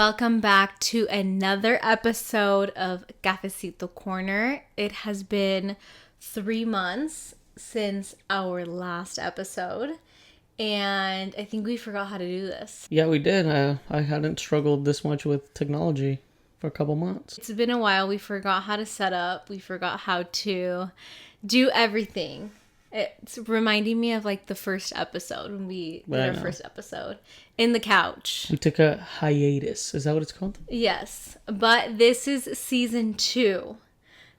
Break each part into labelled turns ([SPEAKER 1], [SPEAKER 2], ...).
[SPEAKER 1] Welcome back to another episode of Cafecito Corner. It has been 3 months since our last episode, and I think we forgot how to do this.
[SPEAKER 2] Yeah, we did. I hadn't struggled this much with technology for a couple months.
[SPEAKER 1] It's been a while. We forgot how to set up. We forgot how to do everything. It's reminding me of like the first episode when we did our first episode in the couch.
[SPEAKER 2] We took a hiatus. Is that what it's called?
[SPEAKER 1] Yes, but this is season 2.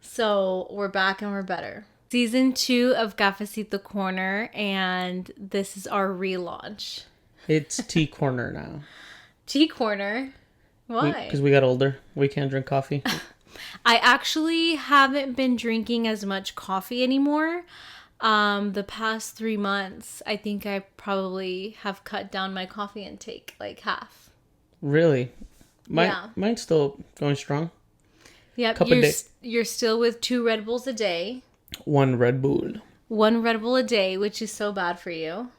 [SPEAKER 1] So we're back and we're better. Season 2 of Cafecito Corner, and this is our relaunch.
[SPEAKER 2] It's tea corner now.
[SPEAKER 1] Tea corner? Why?
[SPEAKER 2] Because we got older. We can't drink coffee.
[SPEAKER 1] I actually haven't been drinking as much coffee anymore. The past 3 months, I think I probably have cut down my coffee intake like half.
[SPEAKER 2] Really?
[SPEAKER 1] Yeah.
[SPEAKER 2] Mine's still going strong.
[SPEAKER 1] Yep, you're still with 2 Red Bulls a day.
[SPEAKER 2] 1 Red Bull.
[SPEAKER 1] 1 Red Bull a day, which is so bad for you.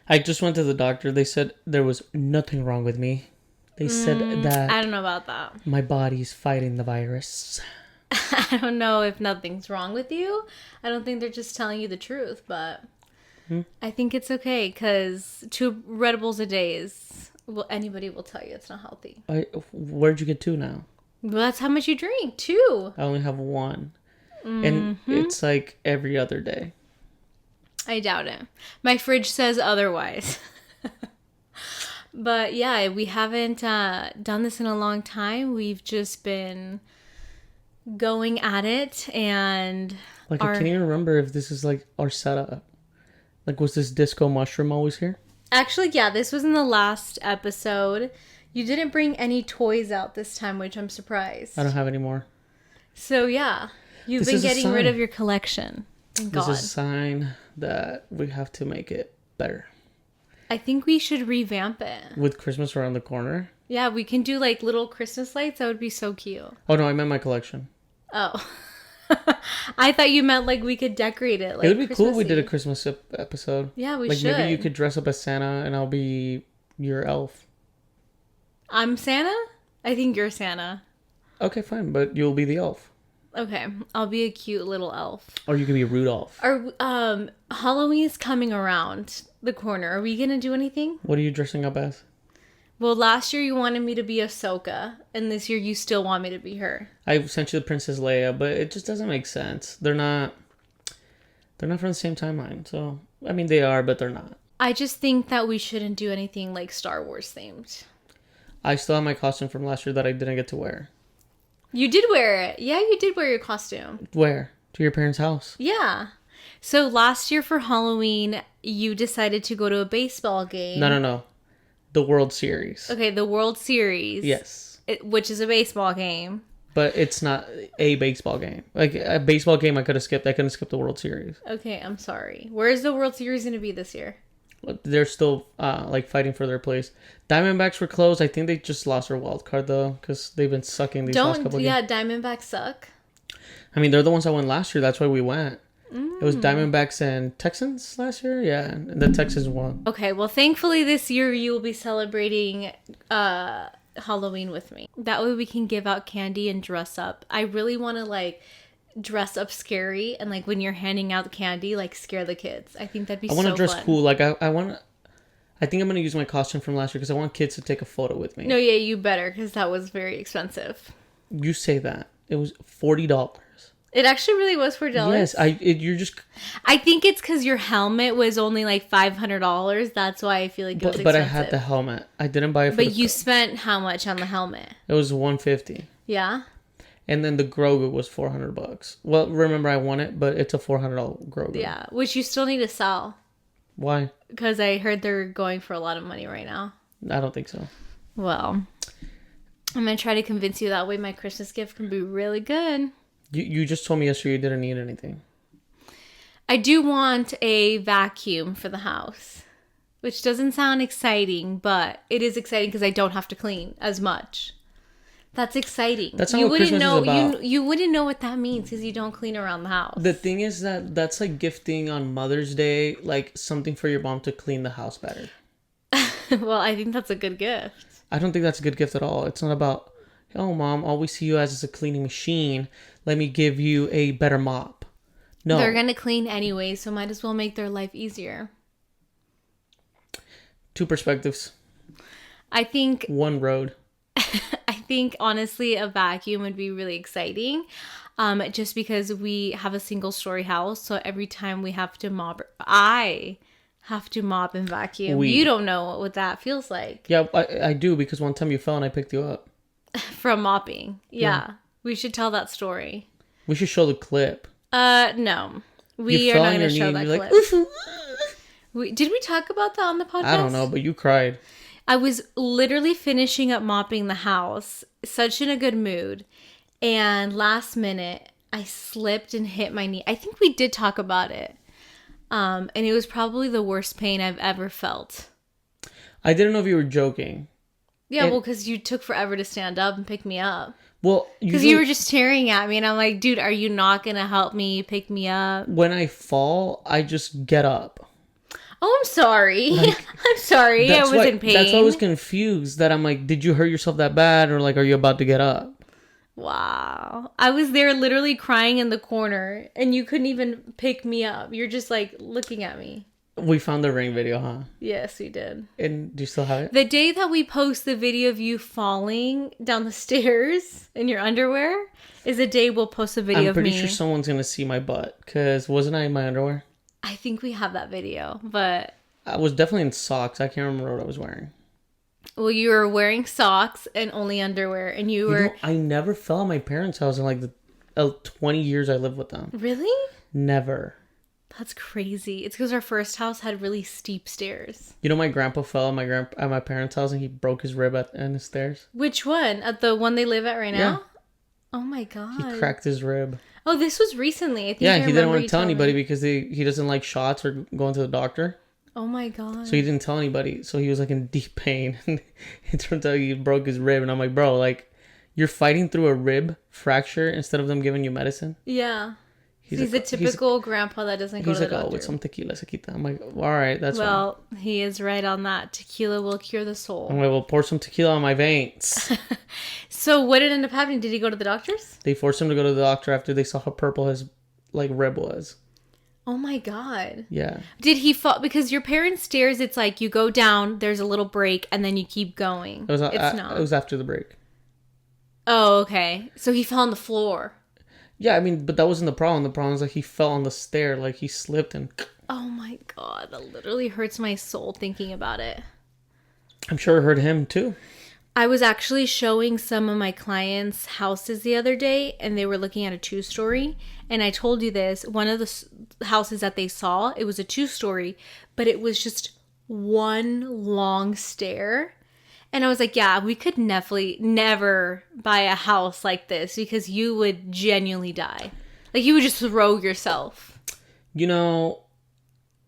[SPEAKER 2] I just went to the doctor. They said there was nothing wrong with me. They said that
[SPEAKER 1] I don't know about that.
[SPEAKER 2] my body's fighting the virus.
[SPEAKER 1] I don't know if nothing's wrong with you. I don't think they're just telling you the truth, but I think it's okay because 2 Red Bulls a day is, well, anybody will tell you it's not healthy.
[SPEAKER 2] Where'd you get 2 now?
[SPEAKER 1] Well, that's how much you drink, 2.
[SPEAKER 2] I only have 1. And it's like every other day.
[SPEAKER 1] I doubt it. My fridge says otherwise. But yeah, we haven't done this in a long time. We've just been going at it, and
[SPEAKER 2] I can't even remember if this is like our setup. Like, was this disco mushroom always here?
[SPEAKER 1] Actually, yeah, this was in the last episode. You didn't bring any toys out this time, which I'm surprised.
[SPEAKER 2] I don't have any more.
[SPEAKER 1] So yeah, you've been getting rid of your collection. Thank God.
[SPEAKER 2] This is a sign that we have to make it better.
[SPEAKER 1] I think we should revamp it.
[SPEAKER 2] With Christmas around the corner?
[SPEAKER 1] Yeah, we can do like little Christmas lights. That would be so cute.
[SPEAKER 2] Oh no, I meant my collection.
[SPEAKER 1] Oh. I thought you meant like we could decorate it. Like,
[SPEAKER 2] it would be cool if we did a Christmas episode.
[SPEAKER 1] Yeah, we
[SPEAKER 2] should.
[SPEAKER 1] Like
[SPEAKER 2] maybe you could dress up as Santa and I'll be your elf.
[SPEAKER 1] I'm Santa? I think you're Santa.
[SPEAKER 2] Okay, fine, but you'll be the elf.
[SPEAKER 1] Okay, I'll be a cute little elf.
[SPEAKER 2] Or you could be Rudolph.
[SPEAKER 1] Or Halloween's coming around the corner. Are we gonna do anything?
[SPEAKER 2] What are you dressing up as?
[SPEAKER 1] Well, last year you wanted me to be Ahsoka, and this year you still want me to be her.
[SPEAKER 2] I sent you the Princess Leia, but it just doesn't make sense. They're not from the same timeline. So, I mean, they are, but they're not.
[SPEAKER 1] I just think that we shouldn't do anything like Star Wars themed.
[SPEAKER 2] I still have my costume from last year that I didn't get to wear.
[SPEAKER 1] You did wear it. Yeah, you did wear your costume.
[SPEAKER 2] Where? To your parents' house.
[SPEAKER 1] Yeah. So last year for Halloween, you decided to go to a baseball game.
[SPEAKER 2] No. The World Series.
[SPEAKER 1] Okay, the World Series.
[SPEAKER 2] Yes.
[SPEAKER 1] Which is a baseball game.
[SPEAKER 2] But it's not a baseball game. Like, a baseball game I could have skipped. I couldn't skip the World Series.
[SPEAKER 1] Okay, I'm sorry. Where's the World Series going to be this year?
[SPEAKER 2] They're still, fighting for their place. Diamondbacks were closed. I think they just lost their wild card, though, because they've been sucking these last couple of games.
[SPEAKER 1] Yeah, Diamondbacks suck.
[SPEAKER 2] I mean, they're the ones that won last year. That's why we went. It was Diamondbacks and Texans last year. Yeah, and the Texans won.
[SPEAKER 1] Okay, well, thankfully this year you will be celebrating Halloween with me. That way we can give out candy and dress up. I really want to, dress up scary, and, when you're handing out candy, scare the kids. I think that'd be so fun. I want to dress
[SPEAKER 2] cool. I think I'm going to use my costume from last year because I want kids to take a photo with me.
[SPEAKER 1] No, yeah, you better, because that was very expensive.
[SPEAKER 2] You say that. It was $40.
[SPEAKER 1] It actually really was $4.
[SPEAKER 2] Yes, you're just...
[SPEAKER 1] I think it's because your helmet was only $500. That's why I feel like it was expensive.
[SPEAKER 2] But I had the helmet. I didn't buy it for
[SPEAKER 1] But you spent how much on the helmet?
[SPEAKER 2] It was $150.
[SPEAKER 1] Yeah?
[SPEAKER 2] And then the Grogu was $400. Well, remember I won it, but it's a $400 Grogu.
[SPEAKER 1] Yeah, which you still need to sell.
[SPEAKER 2] Why?
[SPEAKER 1] Because I heard they're going for a lot of money right now.
[SPEAKER 2] I don't think so.
[SPEAKER 1] Well, I'm going to try to convince you that way my Christmas gift can be really good.
[SPEAKER 2] You just told me yesterday you didn't need anything.
[SPEAKER 1] I do want a vacuum for the house, which doesn't sound exciting, but it is exciting because I don't have to clean as much. That's exciting.
[SPEAKER 2] That's not what Christmas is about.
[SPEAKER 1] You wouldn't know what that means because you don't clean around the house.
[SPEAKER 2] The thing is that's like gifting on Mother's Day, like something for your mom to clean the house better.
[SPEAKER 1] Well, I think that's a good gift.
[SPEAKER 2] I don't think that's a good gift at all. It's not about, oh, mom, all we see you as is a cleaning machine. Let me give you a better mop. No.
[SPEAKER 1] They're going to clean anyway, so might as well make their life easier.
[SPEAKER 2] Two perspectives.
[SPEAKER 1] I think
[SPEAKER 2] One road.
[SPEAKER 1] I think honestly a vacuum would be really exciting. Just because we have a single story house, so every time we have to mop, I have to mop and vacuum. You don't know what that feels like.
[SPEAKER 2] Yeah, I do, because one time you fell and I picked you up.
[SPEAKER 1] From mopping. Yeah. We should tell that story.
[SPEAKER 2] We should show the clip.
[SPEAKER 1] No. We are not going to show that clip. Did we talk about that on the podcast?
[SPEAKER 2] I don't know, but you cried.
[SPEAKER 1] I was literally finishing up mopping the house, such in a good mood, and last minute I slipped and hit my knee. I think we did talk about it, and it was probably the worst pain I've ever felt.
[SPEAKER 2] I didn't know if you were joking.
[SPEAKER 1] Yeah, well, because you took forever to stand up and pick me up.
[SPEAKER 2] Well,
[SPEAKER 1] because you were just staring at me, and I'm like, dude, are you not gonna help me pick me up?
[SPEAKER 2] When I fall, I just get up.
[SPEAKER 1] Oh, I'm sorry. Like, I'm sorry. I was in pain.
[SPEAKER 2] That's why I was confused. That I'm like, did you hurt yourself that bad, or like, are you about to get up?
[SPEAKER 1] Wow. I was there literally crying in the corner, and you couldn't even pick me up. You're just like looking at me.
[SPEAKER 2] We found the ring video, huh?
[SPEAKER 1] Yes, we did.
[SPEAKER 2] And do you still have it?
[SPEAKER 1] The day that we post the video of you falling down the stairs in your underwear is the day we'll post a video of me.
[SPEAKER 2] I'm pretty sure someone's going to see my butt, because wasn't I in my underwear?
[SPEAKER 1] I think we have that video, but...
[SPEAKER 2] I was definitely in socks. I can't remember what I was wearing.
[SPEAKER 1] Well, you were wearing socks and only underwear, and you were...
[SPEAKER 2] I never fell at my parents' house in like the 20 years I lived with them.
[SPEAKER 1] Really?
[SPEAKER 2] Never.
[SPEAKER 1] That's crazy. It's because our first house had really steep stairs.
[SPEAKER 2] You know, my grandpa fell at my parents' house and he broke his rib in the stairs.
[SPEAKER 1] Which one? At the one they live at right now?
[SPEAKER 2] Yeah.
[SPEAKER 1] Oh my god.
[SPEAKER 2] He cracked his rib.
[SPEAKER 1] Oh, this was recently. I think.
[SPEAKER 2] Yeah, he didn't want to tell anybody because he doesn't like shots or going to the doctor.
[SPEAKER 1] Oh my god.
[SPEAKER 2] So he didn't tell anybody. So he was like in deep pain. It turns out he broke his rib, and I'm like, bro, like, you're fighting through a rib fracture instead of them giving you medicine.
[SPEAKER 1] Yeah. He's a typical grandpa that doesn't go to the doctor. He's like, oh, with
[SPEAKER 2] some tequila, sequita. I'm like, all right, that's fine.
[SPEAKER 1] Well, he is right on that. Tequila will cure the soul.
[SPEAKER 2] I'm like, well, pour some tequila on my veins.
[SPEAKER 1] So what did end up happening? Did he go to the doctors?
[SPEAKER 2] They forced him to go to the doctor after they saw how purple his like rib was.
[SPEAKER 1] Oh my god.
[SPEAKER 2] Yeah.
[SPEAKER 1] Did he fall? Because your parents' stairs, it's like you go down, there's a little break, and then you keep going.
[SPEAKER 2] It was after the break.
[SPEAKER 1] Oh, okay. So he fell on the floor.
[SPEAKER 2] Yeah, I mean, but that wasn't the problem. The problem is like he fell on the stair, like he slipped and...
[SPEAKER 1] Oh my god, that literally hurts my soul thinking about it.
[SPEAKER 2] I'm sure it hurt him too.
[SPEAKER 1] I was actually showing some of my clients houses the other day, and they were looking at a 2-story. And I told you this, one of the houses that they saw, it was a 2-story, but it was just one long stair. And I was like, yeah, we could never buy a house like this because you would genuinely die. Like, you would just throw yourself.
[SPEAKER 2] You know,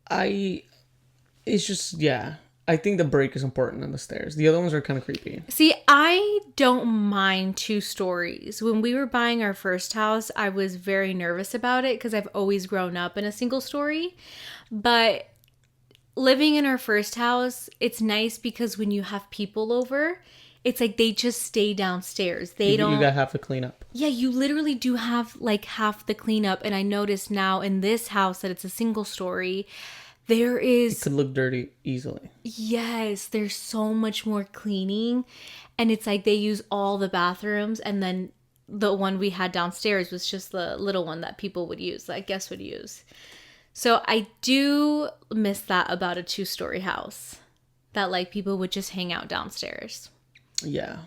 [SPEAKER 2] it's just, yeah. I think the break is important on the stairs. The other ones are kind of creepy.
[SPEAKER 1] See, I don't mind 2 stories. When we were buying our first house, I was very nervous about it because I've always grown up in a single story. But living in our first house, it's nice because when you have people over, it's like they just stay downstairs. You
[SPEAKER 2] got half the cleanup.
[SPEAKER 1] Yeah, you literally do have like half the cleanup. And I noticed now in this house that it's a single story, it
[SPEAKER 2] could look dirty easily.
[SPEAKER 1] Yes, there's so much more cleaning. And it's like they use all the bathrooms, and then the one we had downstairs was just the little one that people would use, that guests would use. So I do miss that about a 2-story house, that like people would just hang out downstairs.
[SPEAKER 2] Yeah.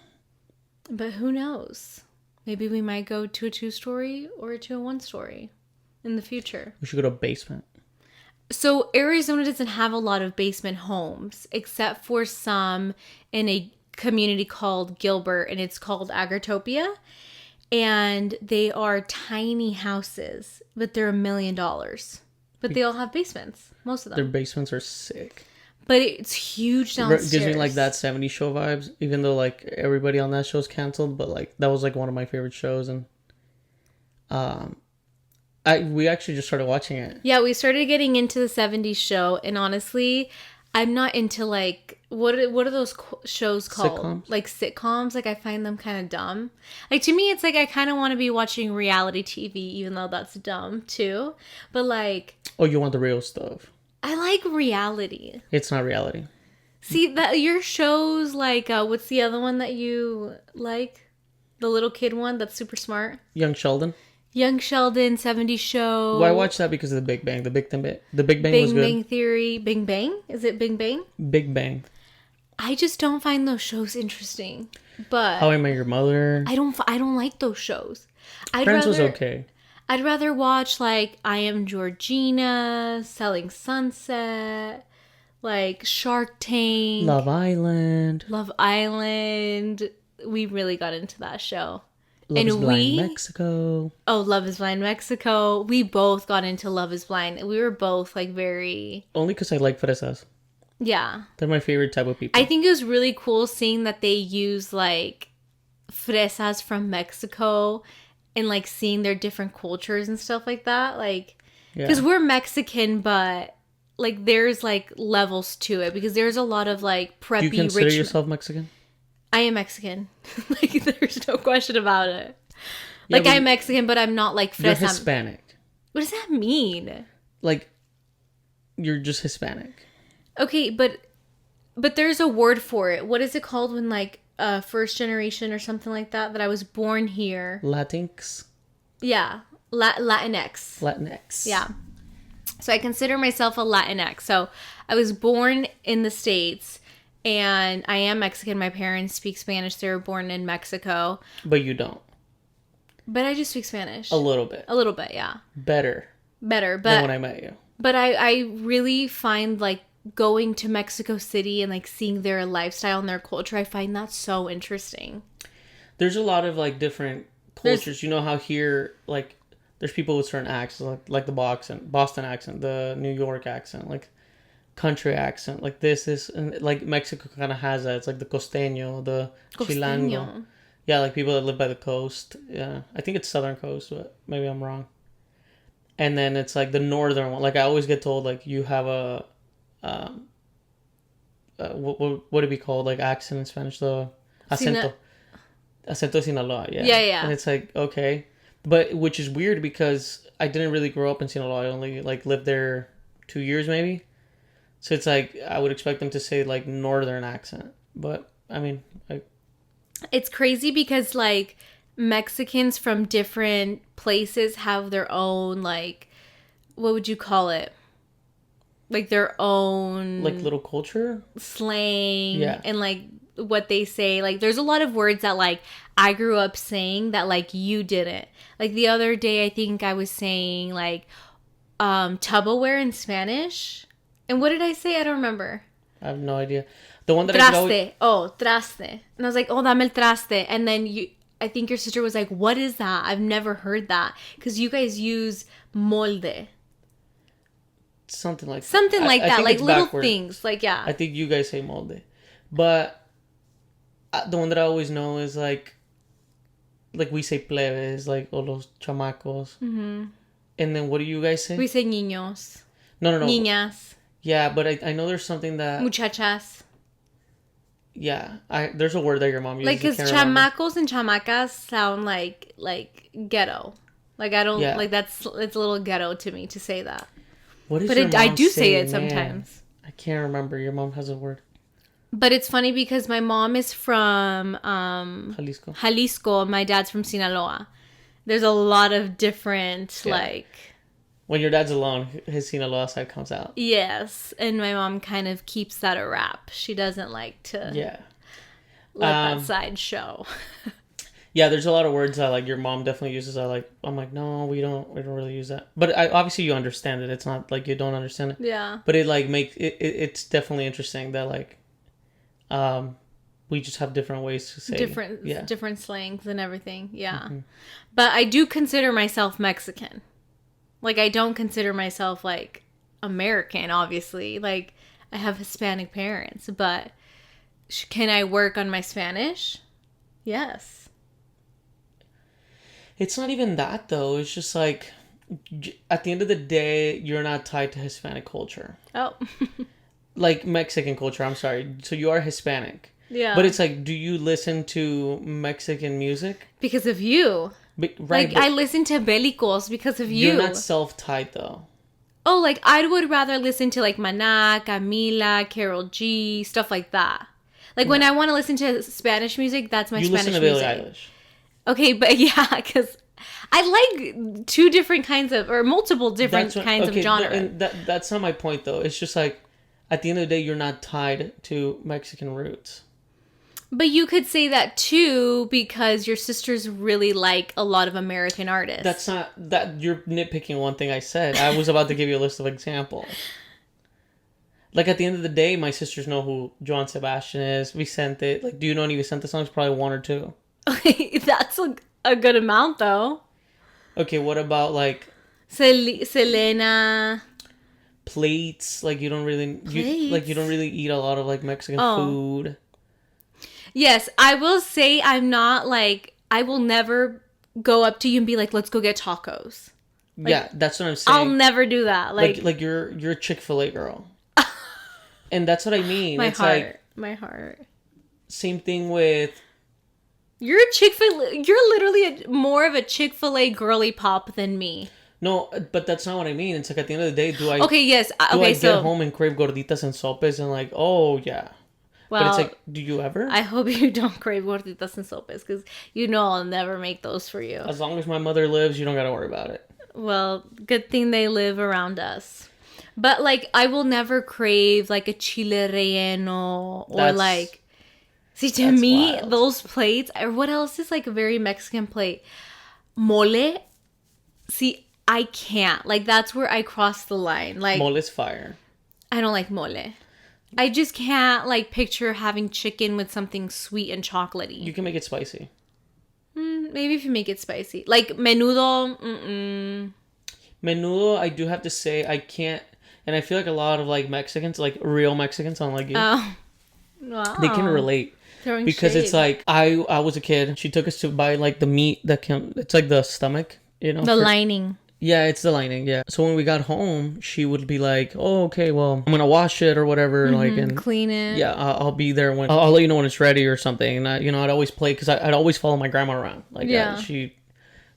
[SPEAKER 1] But who knows? Maybe we might go to a 2-story or to a 1-story in the future.
[SPEAKER 2] We should go to a basement.
[SPEAKER 1] So Arizona doesn't have a lot of basement homes, except for some in a community called Gilbert, and it's called Agritopia. And they are tiny houses, but they're $1 million. But they all have basements, most of them.
[SPEAKER 2] Their basements are sick.
[SPEAKER 1] But it's huge downstairs.
[SPEAKER 2] It gives me like that 70s show vibes, even though like everybody on that show's canceled. But like that was like one of my favorite shows, and we actually just started watching it.
[SPEAKER 1] Yeah, we started getting into the 70s show, and honestly, I'm not into like what are those shows called?
[SPEAKER 2] Sitcoms?
[SPEAKER 1] Like sitcoms. Like I find them kind of dumb. Like to me, it's like I kind of want to be watching reality TV, even though that's dumb too. But like
[SPEAKER 2] Oh, you want the real stuff.
[SPEAKER 1] I like reality.
[SPEAKER 2] It's not reality.
[SPEAKER 1] See that your shows like what's the other one that you like? The little kid one that's super smart.
[SPEAKER 2] Young Sheldon.
[SPEAKER 1] Young Sheldon, 70s Show.
[SPEAKER 2] Well, I watched that because of the Big Bang. The Big Bang was
[SPEAKER 1] Big
[SPEAKER 2] good.
[SPEAKER 1] Bang Theory. Bing Bang? Is it Bing Bang?
[SPEAKER 2] Big Bang.
[SPEAKER 1] I just don't find those shows interesting. But
[SPEAKER 2] How I Met Your Mother.
[SPEAKER 1] I don't like those shows.
[SPEAKER 2] Friends was okay.
[SPEAKER 1] I'd rather watch like I Am Georgina, Selling Sunset, like Shark Tank,
[SPEAKER 2] Love Island.
[SPEAKER 1] Love Island. We really got into that show.
[SPEAKER 2] Love is Blind Mexico.
[SPEAKER 1] Oh, Love is Blind Mexico. We both got into Love is Blind. We were both like very...
[SPEAKER 2] Only because I like fresas.
[SPEAKER 1] Yeah.
[SPEAKER 2] They're my favorite type of people.
[SPEAKER 1] I think it was really cool seeing that they use like fresas from Mexico and like seeing their different cultures and stuff like that. Like, because we're Mexican, but like there's like levels to it because there's a lot of like preppy rich...
[SPEAKER 2] Do you consider yourself Mexican?
[SPEAKER 1] I am Mexican. Like, there's no question about it.
[SPEAKER 2] Yeah,
[SPEAKER 1] like, I'm Mexican, but I'm not like
[SPEAKER 2] You're
[SPEAKER 1] fresa.
[SPEAKER 2] Hispanic.
[SPEAKER 1] What does that mean?
[SPEAKER 2] Like, you're just Hispanic.
[SPEAKER 1] Okay, but there's a word for it. What is it called when like first generation or something like that? That I was born here.
[SPEAKER 2] Latinx.
[SPEAKER 1] Yeah, Latinx.
[SPEAKER 2] Latinx.
[SPEAKER 1] Yeah. So I consider myself a Latinx. So I was born in the States. And I am Mexican. My parents speak Spanish. They were born in Mexico.
[SPEAKER 2] But you don't.
[SPEAKER 1] But I just speak Spanish.
[SPEAKER 2] A little bit.
[SPEAKER 1] A little bit, yeah.
[SPEAKER 2] Better.
[SPEAKER 1] But
[SPEAKER 2] than when I met you.
[SPEAKER 1] But I really find like going to Mexico City and like seeing their lifestyle and their culture, I find that so interesting.
[SPEAKER 2] There's a lot of like different cultures. You know how here, like, there's people with certain accents, like the Boston accent, the New York accent, like country accent, like this, and like Mexico kind of has that. It's like the costeño, the chilango. Yeah, like people that live by the coast. Yeah, I think it's southern coast, but maybe I'm wrong. And then it's like the northern one. Like I always get told, like you have a, what would it be called? Like accent in Spanish, the acento, acento de Sinaloa. Yeah,
[SPEAKER 1] yeah.
[SPEAKER 2] And it's like okay, but which is weird because I didn't really grow up in Sinaloa. I only like lived there 2 years maybe. So it's like I would expect them to say like northern accent, but I mean,
[SPEAKER 1] it's crazy because like Mexicans from different places have their own like, what would you call it? Like their own
[SPEAKER 2] like little culture
[SPEAKER 1] slang and like what they say. Like there's a lot of words that like I grew up saying that like you didn't. Like the other day I think I was saying like Tupperware in Spanish. And what did I say? I don't remember.
[SPEAKER 2] I have no idea. The one that
[SPEAKER 1] traste. Traste. And I was like, oh, dame el traste. And then I think your sister was like, what is that? I've never heard that. Because you guys use molde.
[SPEAKER 2] Something like
[SPEAKER 1] that. Like little
[SPEAKER 2] backwards.
[SPEAKER 1] things. Like, yeah.
[SPEAKER 2] I think you guys say molde. But the one that I always know is like we say plebes, like, o los chamacos. Mm-hmm. And then what do you guys say?
[SPEAKER 1] We say niños.
[SPEAKER 2] No.
[SPEAKER 1] Niñas.
[SPEAKER 2] Yeah, but I know there's something that...
[SPEAKER 1] Muchachas.
[SPEAKER 2] Yeah, there's a word that your mom uses.
[SPEAKER 1] Like, because chamacos and chamacas sound like ghetto. Like, I don't... Yeah. Like, it's a little ghetto to me to say that.
[SPEAKER 2] What is your mom
[SPEAKER 1] I do say
[SPEAKER 2] man?
[SPEAKER 1] it sometimes.
[SPEAKER 2] I can't remember. Your mom has a word.
[SPEAKER 1] But it's funny because my mom is from... Jalisco. My dad's from Sinaloa. There's a lot of different, like...
[SPEAKER 2] When your dad's alone, his Sinaloa side comes out.
[SPEAKER 1] Yes. And my mom kind of keeps that a wrap. She doesn't like to let that side show.
[SPEAKER 2] Yeah, there's a lot of words that like your mom definitely uses. I'm like, no, we don't really use that. But obviously you understand it. It's not like you don't understand it.
[SPEAKER 1] Yeah.
[SPEAKER 2] But it like it's definitely interesting that like we just have different ways to say
[SPEAKER 1] different slangs and everything. Yeah. Mm-hmm. But I do consider myself Mexican. Like, I don't consider myself, like, American, obviously. Like, I have Hispanic parents, but can I work on my Spanish? Yes.
[SPEAKER 2] It's not even that, though. It's just, like, at the end of the day, you're not tied to Hispanic culture.
[SPEAKER 1] Oh.
[SPEAKER 2] like Mexican culture. I'm sorry. So you are Hispanic.
[SPEAKER 1] Yeah.
[SPEAKER 2] But it's like, do you listen to Mexican music?
[SPEAKER 1] Because of you.
[SPEAKER 2] Right.
[SPEAKER 1] Like, I listen to Belicos because of you.
[SPEAKER 2] You're not self-tied though.
[SPEAKER 1] Oh, like, I would rather listen to, like, Maná, Camila, Carol G, stuff like that. Like, when I want to listen to Spanish music, that's my Spanish music. You listen to Billie Eilish. Okay, but yeah, because I like two different kinds of, or multiple different kinds of genre.
[SPEAKER 2] And that's not my point, though. It's just like, at the end of the day, you're not tied to Mexican roots.
[SPEAKER 1] But you could say that too because your sisters really like a lot of American artists.
[SPEAKER 2] That's not that you're nitpicking one thing I said. I was about to give you a list of examples. Like at the end of the day, my sisters know who Joan Sebastian is, Vicente. Like, do you know any Vicente songs? Probably one or two.
[SPEAKER 1] Okay, that's a good amount though.
[SPEAKER 2] Okay, what about like
[SPEAKER 1] Selena?
[SPEAKER 2] Plates? Like you don't really you don't really eat a lot of like Mexican food.
[SPEAKER 1] Yes, I will say I'm not like, I will never go up to you and be like, let's go get tacos. Like,
[SPEAKER 2] yeah, that's what I'm saying.
[SPEAKER 1] I'll never do that.
[SPEAKER 2] Like you're a Chick-fil-A girl. And that's what I mean.
[SPEAKER 1] My heart.
[SPEAKER 2] Same thing with...
[SPEAKER 1] You're literally more of a Chick-fil-A girly pop than me.
[SPEAKER 2] No, but that's not what I mean. It's like at the end of the day, do I...
[SPEAKER 1] Okay, yes.
[SPEAKER 2] Do I get home and crave gorditas and sopes and like, oh, yeah. Well, but it's like, do you ever?
[SPEAKER 1] I hope you don't crave gorditas and sopes because you know I'll never make those for you.
[SPEAKER 2] As long as my mother lives, you don't got to worry about it.
[SPEAKER 1] Well, good thing they live around us. But like, I will never crave like a chile relleno or like... See, to me, wild. Those plates... Or what else is like a very Mexican plate? Mole. See, I can't. Like, that's where I cross the line. Like,
[SPEAKER 2] mole's fire.
[SPEAKER 1] I don't like mole. I just can't, like, picture having chicken with something sweet and chocolatey.
[SPEAKER 2] You can make it spicy.
[SPEAKER 1] Maybe if you make it spicy. Like, menudo,
[SPEAKER 2] Menudo, I do have to say, I can't... And I feel like a lot of, like, Mexicans, like, real Mexicans, unlike you. Oh. Wow. They can relate. Throwing because shade. It's like, I was a kid, and she took us to buy, like, the meat that can... It's like the stomach, you know?
[SPEAKER 1] The lining.
[SPEAKER 2] Yeah, it's the lining, yeah. So when we got home, she would be like, oh, okay, well, I'm going to wash it or whatever. Like, and
[SPEAKER 1] clean it.
[SPEAKER 2] Yeah, I'll be there when... I'll let you know when it's ready or something. And, I'd always play, because I'd always follow my grandma around. Like, yeah. She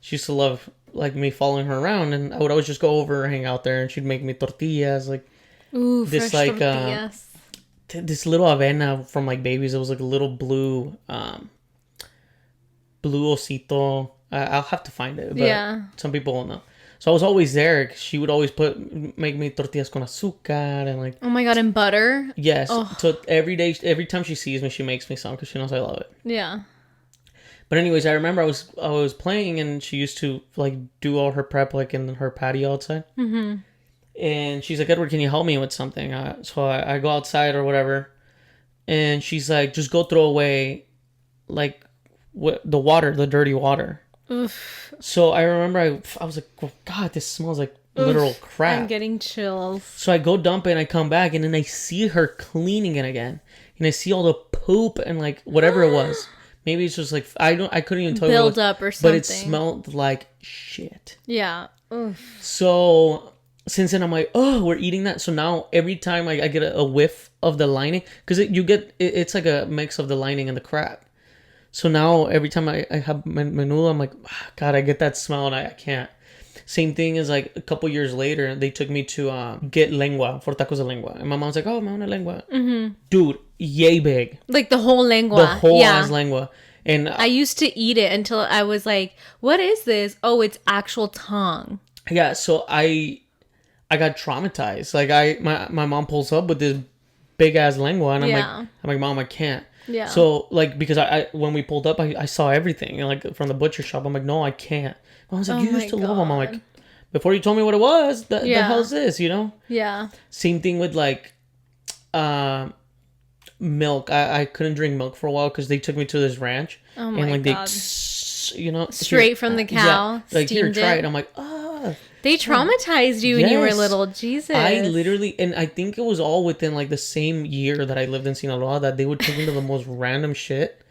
[SPEAKER 2] used to love, like, me following her around. And I would always just go over, hang out there, and she'd make me tortillas, like...
[SPEAKER 1] Ooh, this, fresh like, tortillas.
[SPEAKER 2] This little avena from, like, babies. It was, like, a little blue osito. I'll have to find it. But yeah. Some people won't know. So I was always there. She would always make me tortillas con azúcar and like...
[SPEAKER 1] Oh my God, and butter?
[SPEAKER 2] Yes. Oh. So every time she sees me, she makes me some because she knows I love it.
[SPEAKER 1] Yeah.
[SPEAKER 2] But anyways, I remember I was playing and she used to like do all her prep like in her patio outside. Mm-hmm. And she's like, Edward, can you help me with something? So I go outside or whatever. And she's like, just go throw away like the water, the dirty water. Oof. So I remember I was like, oh, God, this smells like literal crap.
[SPEAKER 1] I'm getting chills.
[SPEAKER 2] So I go dump it and I come back and then I see her cleaning it again. And I see all the poop and like whatever it was. Maybe it's just like, I couldn't even tell you.
[SPEAKER 1] Build up or something. But
[SPEAKER 2] it smelled like shit.
[SPEAKER 1] Yeah. Oof.
[SPEAKER 2] So since then I'm like, oh, we're eating that. So now every time I get a whiff of the lining, because it's like a mix of the lining and the crap. So now every time I have menudo, I'm like, God, I get that smell and I can't. Same thing as like a couple years later, they took me to get lengua, for tacos de lengua. And my mom's like, oh, me una lengua. Mm-hmm. Dude, yay big.
[SPEAKER 1] Like the whole lengua.
[SPEAKER 2] The whole ass lengua. And
[SPEAKER 1] I used to eat it until I was like, what is this? Oh, it's actual tongue.
[SPEAKER 2] Yeah, so I got traumatized. Like my mom pulls up with this big ass lengua and I'm like, Mom, I can't. Yeah. So like because I when we pulled up I saw everything and like from the butcher shop I'm like, no, I can't. I was like, you used to love them. I'm like, before you told me what it was, the hell is this, you know?
[SPEAKER 1] Yeah.
[SPEAKER 2] Same thing with like milk. I couldn't drink milk for a while because they took me to this ranch.
[SPEAKER 1] Oh my God.
[SPEAKER 2] They
[SPEAKER 1] straight from the cow.
[SPEAKER 2] Yeah, like here, try it. I'm like, oh.
[SPEAKER 1] They traumatized you when you were little. Jesus.
[SPEAKER 2] I literally, and I think it was all within like the same year that I lived in Sinaloa that they would take me to the most random shit.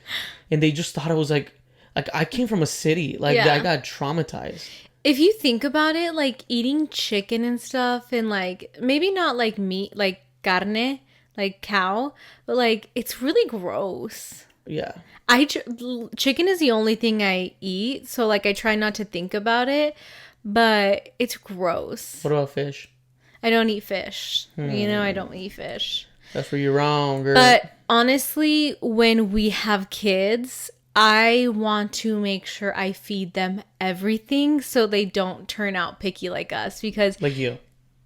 [SPEAKER 2] And they just thought it was like I came from a city. Like I got traumatized.
[SPEAKER 1] If you think about it, like eating chicken and stuff and like maybe not like meat, like carne, like cow, but like it's really gross.
[SPEAKER 2] Yeah.
[SPEAKER 1] Chicken is the only thing I eat, so like I try not to think about it, but it's gross.
[SPEAKER 2] What about fish?
[SPEAKER 1] I don't eat fish. I don't eat fish.
[SPEAKER 2] That's where you're wrong, girl.
[SPEAKER 1] But honestly, when we have kids, I want to make sure I feed them everything so they don't turn out picky like us. Because
[SPEAKER 2] like you.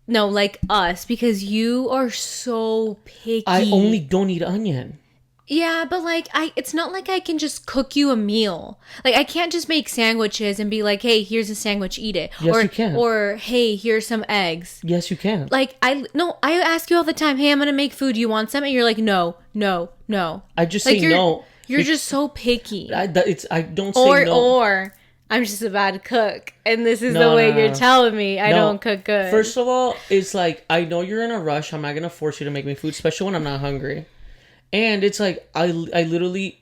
[SPEAKER 1] no, like us, because you are so picky.
[SPEAKER 2] I only don't eat onion.
[SPEAKER 1] Yeah, but like it's not like I can just cook you a meal. Like I can't just make sandwiches and be like, "Hey, here's a sandwich, eat it."
[SPEAKER 2] Yes, you can.
[SPEAKER 1] Or, "Hey, here's some eggs."
[SPEAKER 2] Yes, you can.
[SPEAKER 1] Like I ask you all the time, "Hey, I'm going to make food. You want some?" And you're like, "No, no, no."
[SPEAKER 2] I just
[SPEAKER 1] like
[SPEAKER 2] say no.
[SPEAKER 1] You're just so picky.
[SPEAKER 2] I don't say no.
[SPEAKER 1] Or I'm just a bad cook, and this is the way you're telling me I don't cook good.
[SPEAKER 2] First of all, it's like, I know you're in a rush. I'm not going to force you to make me food, especially when I'm not hungry. And it's like, I literally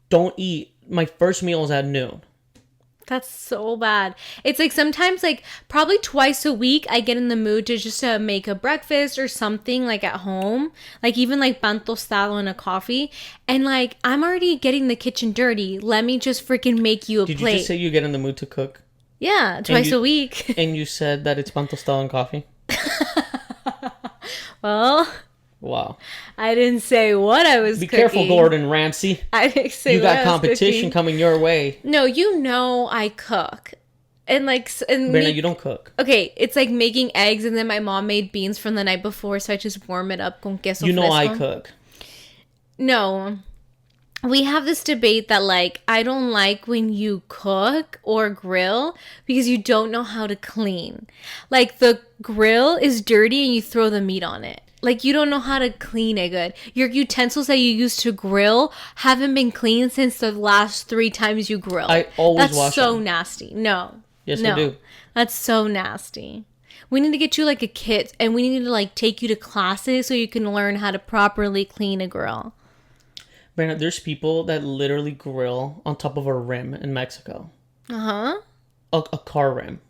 [SPEAKER 2] don't eat. My first meal is at noon.
[SPEAKER 1] That's so bad. It's like sometimes, like probably twice a week, I get in the mood to just make a breakfast or something like at home. Like even like pan tostado and a coffee. And like, I'm already getting the kitchen dirty. Let me just freaking make you a plate.
[SPEAKER 2] Did you just say you get in the mood to cook?
[SPEAKER 1] Yeah, twice a week.
[SPEAKER 2] And you said that it's pan tostado and coffee?
[SPEAKER 1] Well...
[SPEAKER 2] Wow.
[SPEAKER 1] I didn't say what I was cooking.
[SPEAKER 2] Be careful, Gordon Ramsay.
[SPEAKER 1] I didn't say
[SPEAKER 2] you got competition coming your way.
[SPEAKER 1] No, I cook. And like...
[SPEAKER 2] Berna, you don't cook.
[SPEAKER 1] Okay, it's like making eggs and then my mom made beans from the night before, so I just warm it up con queso
[SPEAKER 2] fresco.
[SPEAKER 1] I
[SPEAKER 2] cook.
[SPEAKER 1] No. We have this debate that like, I don't like when you cook or grill because you don't know how to clean. Like the grill is dirty and you throw the meat on it. Like, you don't know how to clean it good. Your utensils that you use to grill haven't been cleaned since the last 3 times you grilled.
[SPEAKER 2] I always wash them.
[SPEAKER 1] That's so nasty. No.
[SPEAKER 2] Yes, I do.
[SPEAKER 1] That's so nasty. We need to get you, like, a kit, and we need to, like, take you to classes so you can learn how to properly clean a grill.
[SPEAKER 2] Brandon, there's people that literally grill on top of a rim in Mexico.
[SPEAKER 1] Uh-huh.
[SPEAKER 2] A car rim.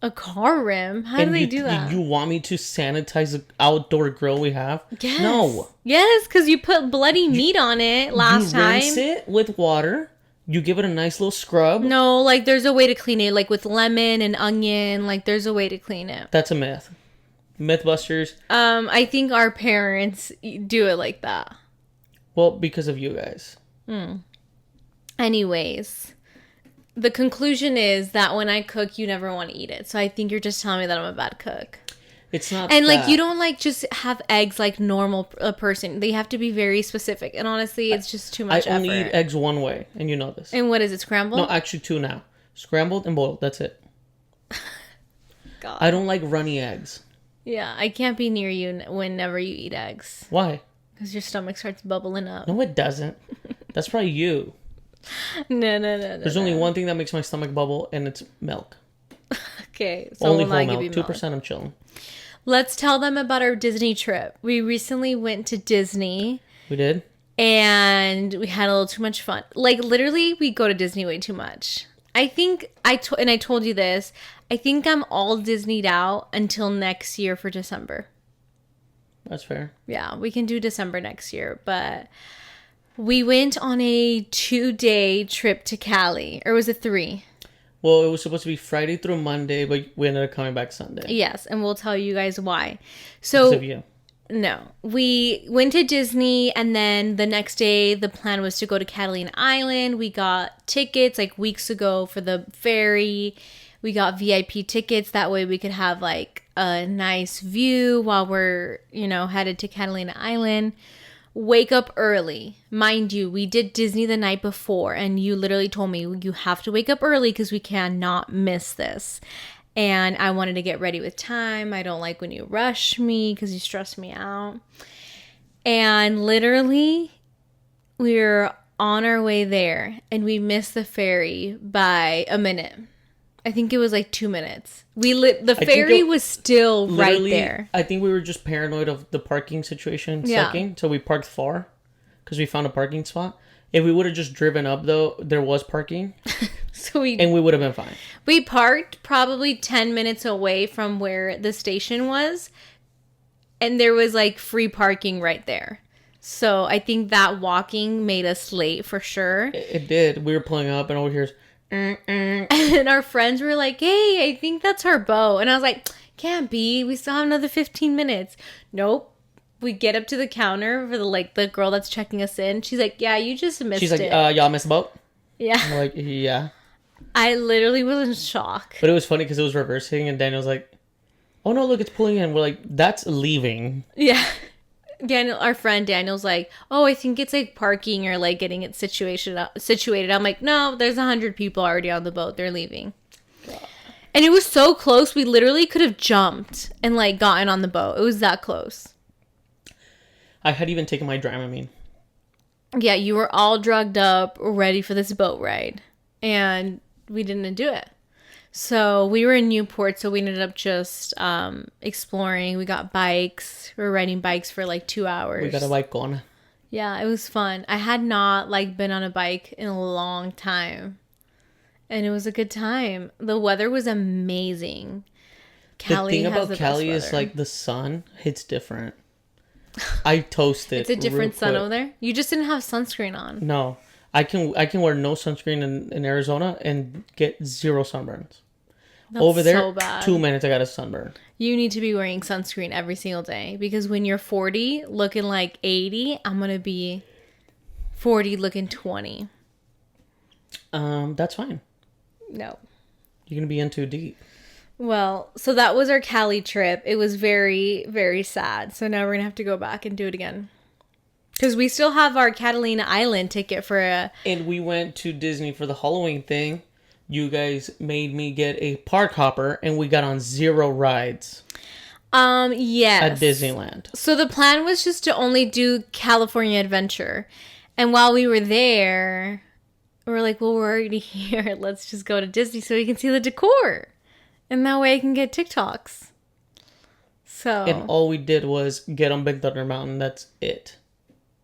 [SPEAKER 1] A car rim? How do they do that?
[SPEAKER 2] You want me to sanitize the outdoor grill we have?
[SPEAKER 1] Yes.
[SPEAKER 2] No.
[SPEAKER 1] Yes, because you put bloody meat on it last time.
[SPEAKER 2] You rinse it with water. You give it a nice little scrub.
[SPEAKER 1] No, like there's a way to clean it. Like with lemon and onion. Like there's a way to clean it.
[SPEAKER 2] That's a myth. Mythbusters.
[SPEAKER 1] I think our parents do it like that.
[SPEAKER 2] Well, because of you guys.
[SPEAKER 1] Anyways. The conclusion is that when I cook, you never want to eat it. So I think you're just telling me that I'm a bad cook.
[SPEAKER 2] It's not
[SPEAKER 1] and like, you don't like just have eggs like normal a person. They have to be very specific. And honestly, it's just too much effort.
[SPEAKER 2] I only eat eggs one way, and you know this.
[SPEAKER 1] And what is it, scrambled?
[SPEAKER 2] No, actually 2 now. Scrambled and boiled. That's it.
[SPEAKER 1] God.
[SPEAKER 2] I don't like runny eggs.
[SPEAKER 1] Yeah, I can't be near you whenever you eat eggs.
[SPEAKER 2] Why?
[SPEAKER 1] Because your stomach starts bubbling up.
[SPEAKER 2] No, it doesn't. That's probably you.
[SPEAKER 1] No.
[SPEAKER 2] There's only one thing that makes my stomach bubble, and it's milk.
[SPEAKER 1] Okay, so
[SPEAKER 2] only
[SPEAKER 1] whole
[SPEAKER 2] milk. 2%. I'm chilling.
[SPEAKER 1] Let's tell them about our Disney trip. We recently went to Disney.
[SPEAKER 2] We did?
[SPEAKER 1] And we had a little too much fun. Like, literally, we go to Disney way too much. I think, I told you this, I think I'm all Disneyed out until next year for December.
[SPEAKER 2] That's fair.
[SPEAKER 1] Yeah, we can do December next year, but... We went on a 2-day trip to Cali. Or was it 3?
[SPEAKER 2] Well, it was supposed to be Friday through Monday, but we ended up coming back Sunday.
[SPEAKER 1] Yes, and we'll tell you guys why. So,
[SPEAKER 2] because of you.
[SPEAKER 1] No. We went to Disney, and then the next day, the plan was to go to Catalina Island. We got tickets, like, weeks ago for the ferry. We got VIP tickets. That way we could have, like, a nice view while we're, headed to Catalina Island. Wake up early. Mind you, we did Disney the night before, and you literally told me you have to wake up early because we cannot miss this. And I wanted to get ready with time. I don't like when you rush me because you stress me out. And literally, we were on our way there, and we missed the ferry by a minute. I think it was like 2 minutes. The ferry was still right there.
[SPEAKER 2] I think we were just paranoid of the parking situation sucking, so we parked far because we found a parking spot. If we would have just driven up, though, there was parking, and we would have been fine.
[SPEAKER 1] We parked probably 10 minutes away from where the station was, and there was like free parking right there. So I think that walking made us late for sure.
[SPEAKER 2] It did. We were pulling up, and over here's.
[SPEAKER 1] And our friends were like, "Hey, I think that's our boat." And I was like, "Can't be. We still have another 15 minutes." Nope. We get up to the counter for the girl that's checking us in. She's like, "Yeah, you just missed it."
[SPEAKER 2] She's like, "Y'all missed the boat?"
[SPEAKER 1] Yeah.
[SPEAKER 2] I'm like, "Yeah."
[SPEAKER 1] I literally was in shock.
[SPEAKER 2] But it was funny because it was reversing, and Daniel's like, "Oh no, look, it's pulling in." We're like, "That's leaving."
[SPEAKER 1] Yeah. Daniel, our friend Daniel's like, "Oh, I think it's like parking or like getting it situated." I'm like, "No, there's 100 people already on the boat. They're leaving." God. And it was so close. We literally could have jumped and like gotten on the boat. It was that close.
[SPEAKER 2] I had even taken my Dramamine.
[SPEAKER 1] Yeah, you were all drugged up, ready for this boat ride, and we didn't do it. So we were in Newport, so we ended up just exploring. We got bikes. We were riding bikes for like 2 hours.
[SPEAKER 2] We got a bike on.
[SPEAKER 1] Yeah, it was fun. I had not like been on a bike in a long time, and it was a good time. The weather was amazing.
[SPEAKER 2] Cali the thing about Cali is like the sun hits different. I toasted.
[SPEAKER 1] It's a different sun over there. You just didn't have sunscreen on.
[SPEAKER 2] No. I can wear no sunscreen in Arizona and get 0 sunburns. That's over there, so bad. 2 minutes I got a sunburn.
[SPEAKER 1] You need to be wearing sunscreen every single day because when you're 40 looking like 80, I'm going to be 40 looking 20.
[SPEAKER 2] That's fine.
[SPEAKER 1] No.
[SPEAKER 2] You're going to be in too deep.
[SPEAKER 1] Well, so that was our Cali trip. It was very, very sad. So now we're going to have to go back and do it again. Because we still have our Catalina Island ticket for a...
[SPEAKER 2] And we went to Disney for the Halloween thing. You guys made me get a park hopper, and we got on 0 rides.
[SPEAKER 1] Yes.
[SPEAKER 2] At Disneyland.
[SPEAKER 1] So the plan was just to only do California Adventure. And while we were there, we were like, well, we're already here. Let's just go to Disney so we can see the decor. And that way I can get TikToks. So...
[SPEAKER 2] And all we did was get on Big Thunder Mountain. That's it.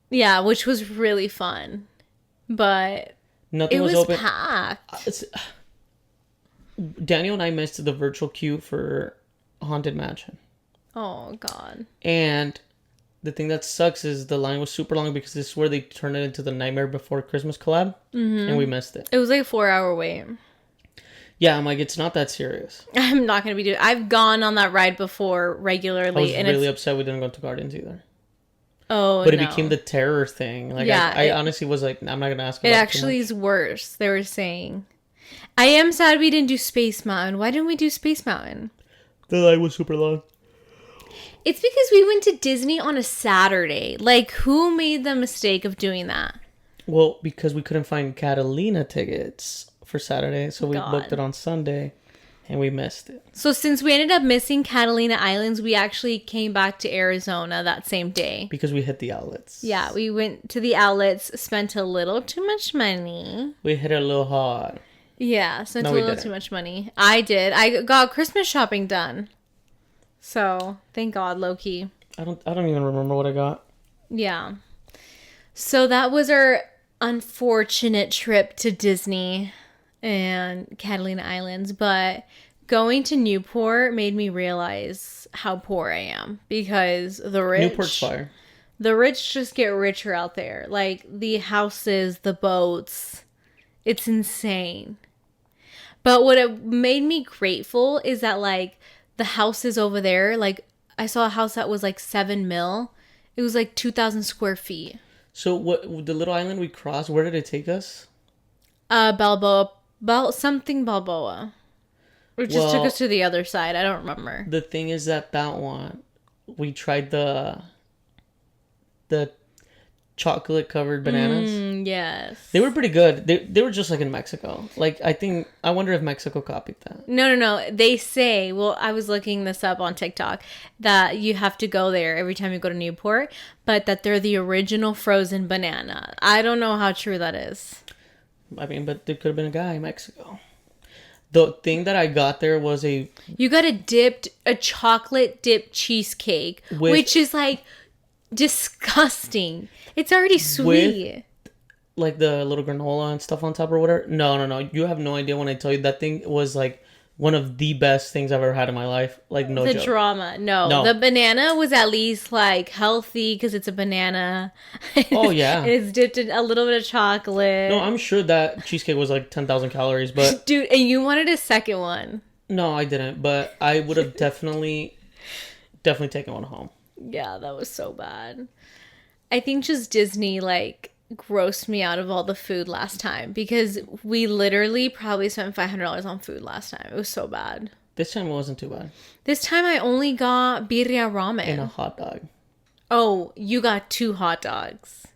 [SPEAKER 1] Yeah, which was really fun, but
[SPEAKER 2] nothing was open.
[SPEAKER 1] Packed.
[SPEAKER 2] Daniel and I missed the virtual queue for Haunted Mansion.
[SPEAKER 1] Oh God!
[SPEAKER 2] And the thing that sucks is the line was super long because this is where they turned it into the Nightmare Before Christmas collab, and we missed it.
[SPEAKER 1] It was like a 4-hour wait.
[SPEAKER 2] Yeah, I'm like, it's not that serious.
[SPEAKER 1] I'm not gonna be doing. I've gone on that ride before regularly,
[SPEAKER 2] I was really upset we didn't go to Gardens either.
[SPEAKER 1] Oh,
[SPEAKER 2] but it became the terror thing. Like, yeah, I honestly was like, I'm not gonna ask.
[SPEAKER 1] It actually is worse. They were saying, I am sad we didn't do Space Mountain. Why didn't we do Space Mountain?
[SPEAKER 2] The line was super long.
[SPEAKER 1] It's because we went to Disney on a Saturday. Like, who made the mistake of doing that?
[SPEAKER 2] Well, because we couldn't find Catalina tickets for Saturday, so we booked it on Sunday. And we missed it. So
[SPEAKER 1] since we ended up missing Catalina Islands, we actually came back to Arizona that same day.
[SPEAKER 2] Because we hit the outlets.
[SPEAKER 1] Yeah, we went to the outlets, spent a little too much money.
[SPEAKER 2] We hit it a little hard.
[SPEAKER 1] Yeah, spent a little too much money. I did. I got Christmas shopping done. So, thank God, low-key.
[SPEAKER 2] I don't even remember what I got.
[SPEAKER 1] Yeah. So that was our unfortunate trip to Disney and Catalina Islands, but going to Newport made me realize how poor I am because the
[SPEAKER 2] Newport's fire.
[SPEAKER 1] The rich just get richer out there. Like the houses, the boats, it's insane. But what it made me grateful is that like the houses over there, like I saw a house that was like 7 mil. It was like 2,000 square feet.
[SPEAKER 2] So what the little island we crossed? Where did it take us?
[SPEAKER 1] Balboa. Balboa. It just took us to the other side. I don't remember.
[SPEAKER 2] The thing is that one, we tried the chocolate covered bananas.
[SPEAKER 1] Yes.
[SPEAKER 2] They were pretty good. They were just like in Mexico. Like I wonder if Mexico copied that.
[SPEAKER 1] No. They say, well, I was looking this up on TikTok, that you have to go there every time you go to Newport, but that they're the original frozen banana. I don't know how true that is.
[SPEAKER 2] I mean, but there could have been a guy in Mexico. The thing that I got there was
[SPEAKER 1] you got a chocolate dipped cheesecake, which is like disgusting. It's already sweet.
[SPEAKER 2] With, like the little granola and stuff on top or whatever. No. You have no idea when I tell you that thing was like one of the best things I've ever had in my life. Like, no
[SPEAKER 1] The
[SPEAKER 2] joke.
[SPEAKER 1] drama. No.
[SPEAKER 2] No.
[SPEAKER 1] The banana was at least like healthy because it's a banana.
[SPEAKER 2] Oh, yeah.
[SPEAKER 1] It's dipped in a little bit of chocolate.
[SPEAKER 2] No, I'm sure that cheesecake was like 10,000 calories, but
[SPEAKER 1] Dude, and you wanted a second one.
[SPEAKER 2] no, I didn't. But I would have definitely taken one home.
[SPEAKER 1] Yeah, that was so bad. I think just Disney like grossed me out of all the food last time because we literally probably spent $500 on food last time. It was so bad.
[SPEAKER 2] This time it wasn't too bad.
[SPEAKER 1] This time I only got birria ramen.
[SPEAKER 2] And a hot dog.
[SPEAKER 1] Oh, you got 2 hot dogs.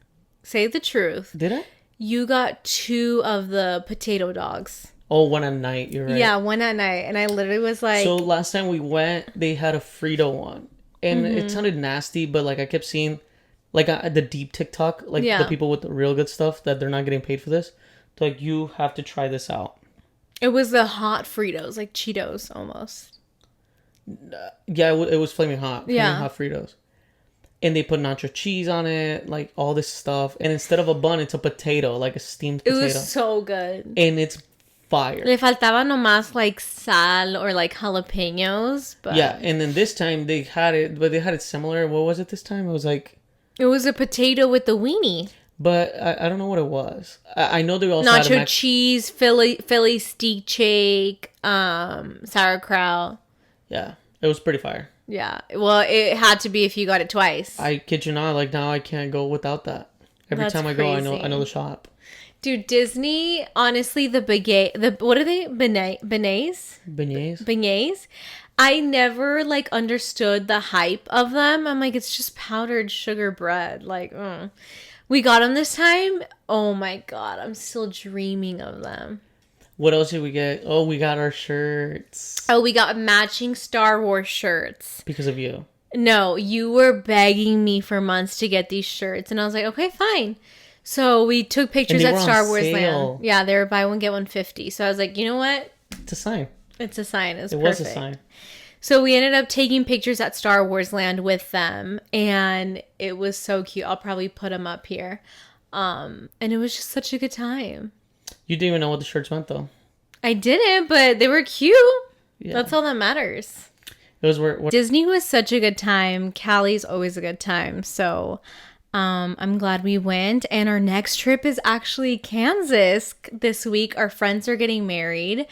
[SPEAKER 1] Say the truth.
[SPEAKER 2] Did I?
[SPEAKER 1] You got 2 of the potato dogs.
[SPEAKER 2] Oh, one at night. You're right.
[SPEAKER 1] Yeah, one at night. And I literally was like...
[SPEAKER 2] So last time we went, they had a Frito one. And it sounded nasty, but like I kept seeing... Like the deep TikTok, like the people with the real good stuff that they're not getting paid for this. So like, you have to try this out.
[SPEAKER 1] It was the hot Fritos, like Cheetos almost.
[SPEAKER 2] Yeah, it was flaming hot.
[SPEAKER 1] Yeah.
[SPEAKER 2] Flaming hot Fritos. And they put nacho cheese on it, like all this stuff. And instead of a bun, it's a potato, like a steamed potato.
[SPEAKER 1] It was so good.
[SPEAKER 2] And it's fire.
[SPEAKER 1] Le faltaba nomás like sal or like jalapenos. But
[SPEAKER 2] yeah, and then this time they had it, but they had it similar. What was it this time? It was like...
[SPEAKER 1] It was a potato with the weenie.
[SPEAKER 2] But I don't know what it was. I know they also
[SPEAKER 1] nacho
[SPEAKER 2] had
[SPEAKER 1] cheese, Philly steak shake, sauerkraut.
[SPEAKER 2] Yeah, it was pretty fire.
[SPEAKER 1] Yeah, well, it had to be if you got it twice.
[SPEAKER 2] I kid you not. Like, now I can't go without that. Every
[SPEAKER 1] That's
[SPEAKER 2] time I
[SPEAKER 1] crazy.
[SPEAKER 2] go, I know the shop.
[SPEAKER 1] Dude, Disney, honestly, the what are they? Beignets? Beignets? I never, like, understood the hype of them. I'm like, it's just powdered sugar bread. Like, we got them this time. Oh, my God. I'm still dreaming of them.
[SPEAKER 2] What else did we get? Oh, we got our shirts.
[SPEAKER 1] Oh, we got matching Star Wars shirts.
[SPEAKER 2] Because of you.
[SPEAKER 1] No, you were begging me for months to get these shirts. And I was like, okay, fine. So we took pictures at Star Wars Land. Yeah, they were buy one, get one 50. So I was like, you know what?
[SPEAKER 2] It's a sign.
[SPEAKER 1] It's a sign. It
[SPEAKER 2] was a sign.
[SPEAKER 1] So we ended up taking pictures at Star Wars Land with them. And it was so cute. I'll probably put them up here. And it was just such a good time.
[SPEAKER 2] You didn't even know what the shirts meant, though.
[SPEAKER 1] I didn't, but they were cute. Yeah. That's all that matters.
[SPEAKER 2] It was
[SPEAKER 1] Disney was such a good time. Cali's always a good time. So I'm glad we went. And our next trip is actually Kansas this week. Our friends are getting married.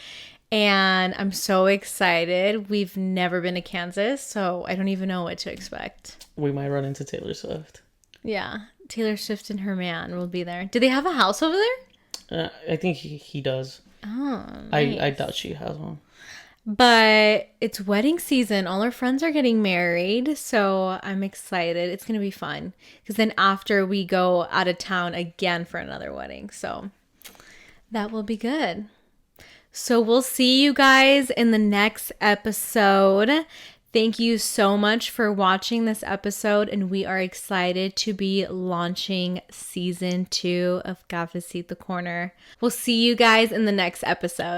[SPEAKER 1] And I'm so excited. We've never been to Kansas, so I don't even know what to expect.
[SPEAKER 2] We might run into Taylor Swift.
[SPEAKER 1] Yeah. Taylor Swift and her man will be there. Do they have a house over there?
[SPEAKER 2] I think he does.
[SPEAKER 1] Oh, nice.
[SPEAKER 2] I doubt she has one.
[SPEAKER 1] But it's wedding season. All our friends are getting married. So I'm excited. It's going to be fun. Because then after we go out of town again for another wedding. So that will be good. So we'll see you guys in the next episode. Thank you so much for watching this episode. And we are excited to be launching season 2 of Cafecito Corner. We'll see you guys in the next episode.